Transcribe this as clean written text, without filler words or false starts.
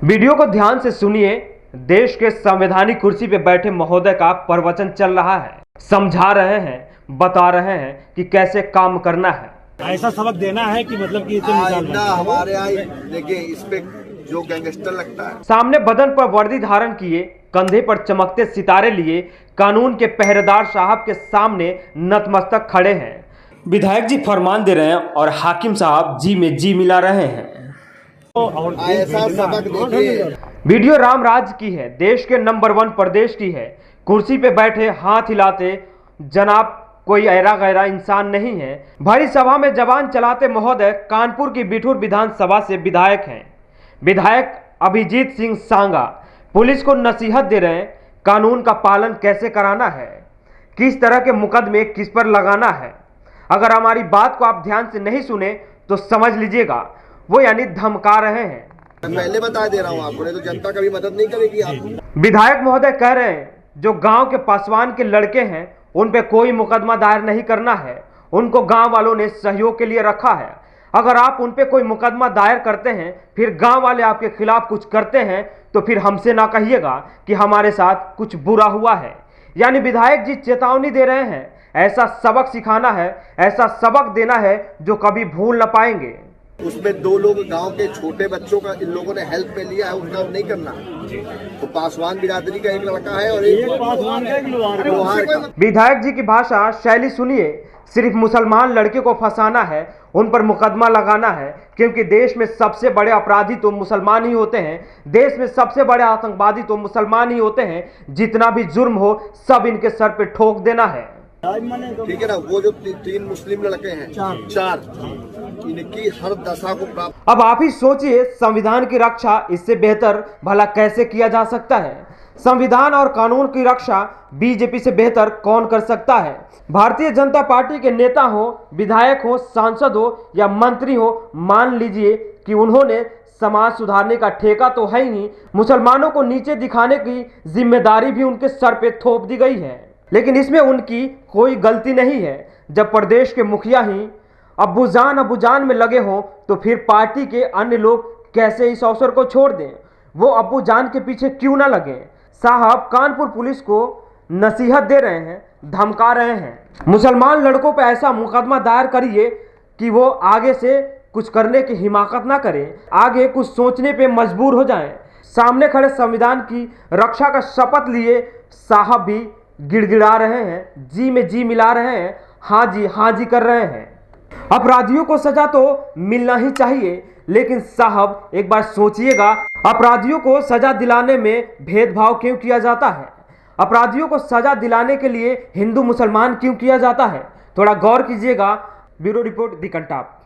Video को ध्यान से सुनिए। देश के संवैधानिक कुर्सी पे बैठे महोदय का प्रवचन चल रहा है। समझा रहे हैं, बता रहे हैं कि कैसे काम करना है। ऐसा सबक देना है कि मतलब कि इसे मिसाल ना हमारे यहाँ देखिए इस पे जो गैंगस्टर लगता है। सामने बदन पर वर्दी धारण किए, कंधे पर चमकते सितारे लिए कानून के पहरेदार साहब के सामने नतमस्तक खड़े हैं। विधायक जी फरमान दे रहे हैं और हाकिम साहब जी में जी मिला रहे हैं। ऐसा सबक देखिए। वीडियो रामराज की है, देश के नंबर 1 प्रदेश की है। कुर्सी पे बैठे हाथ हिलाते जनाब कोई ऐरा गैरा इंसान नहीं है। भरी सभा में जबान चलाते महोदय कानपुर की बिठूर विधानसभा से विधायक हैं। विधायक अभिजीत सिंह सांगा पुलिस को नसीहत दे रहे हैं, कानून का पालन कैसे कराना है, किस तरह के मुकदमे किस पर लगाना है। अगर हमारी बात को आप ध्यान से नहीं सुने तो समझ लीजिएगा वो यानी धमका रहे हैं। मैं पहले बता दे रहा हूँ आपको, नहीं तो जनता कभी मदद नहीं करेगी आपको। विधायक महोदय कह रहे हैं जो गांव के पासवान के लड़के हैं उन पे कोई मुकदमा दायर नहीं करना है, उनको गांव वालों ने सहयोग के लिए रखा है। अगर आप उन पे कोई मुकदमा दायर करते हैं फिर गांव वाले आपके खिलाफ कुछ करते हैं तो फिर हमसे ना कहिएगा कि हमारे साथ कुछ बुरा हुआ है। यानी विधायक जी चेतावनी दे रहे हैं, ऐसा सबक सिखाना है, ऐसा सबक देना है जो कभी भूल ना पाएंगे। उसमें 2 लोग गांव के छोटे बच्चों का इन लोगों ने हेल्प में लिया है, उसका नहीं करना। तो पासवान बिरादरी का एक लड़का है और एक पासवान का, एक लोहार का। विधायक जी की भाषा शैली सुनिए। सिर्फ मुसलमान लड़के को फंसाना है, उन पर मुकदमा लगाना है, क्योंकि देश में सबसे बड़े अपराधी तो मुसलमान ही होते हैं। देश में सबसे बड़े आतंकवादी तो मुसलमान ही होते हैं। जितना भी जुर्म हो सब इनके सर पे ठोक देना है। ठीक है ना। वो जो 3 मुस्लिम लड़के हैं, 4 इनकी हर दशा को प्राप्त। अब आप ही सोचिए संविधान की रक्षा इससे बेहतर भला कैसे किया जा सकता है। संविधान और कानून की रक्षा बीजेपी से बेहतर कौन कर सकता है। भारतीय जनता पार्टी के नेता हो, विधायक हो, सांसद हो या मंत्री हो, मान लीजिए कि उन्होंने समाज सुधारने का ठेका तो है ही, मुसलमानों को नीचे दिखाने की जिम्मेदारी भी उनके सर पे थोप दी गई है। लेकिन इसमें उनकी कोई गलती नहीं है। जब प्रदेश के मुखिया ही अब्बूजान में लगे हों तो फिर पार्टी के अन्य लोग कैसे इस अवसर को छोड़ दें। वो अब्बूजान के पीछे क्यों ना लगे। साहब कानपुर पुलिस को नसीहत दे रहे हैं, धमका रहे हैं। मुसलमान लड़कों पर ऐसा मुकदमा दायर करिए कि वो आगे से कुछ करने की हिमाकत ना करें, आगे कुछ सोचने पे मजबूर हो जाएं। सामने खड़े संविधान की रक्षा का शपथ लिए साहब भी गिड़गिड़ा रहे हैं, जी में जी मिला रहे हैं, हाँ जी कर रहे हैं। अपराधियों को सजा तो मिलना ही चाहिए, लेकिन साहब एक बार सोचिएगा अपराधियों को सजा दिलाने में भेदभाव क्यों किया जाता है। अपराधियों को सजा दिलाने के लिए हिंदू मुसलमान क्यों किया जाता है। थोड़ा गौर कीजिएगा। ब्यूरो रिपोर्ट दी कंटाप।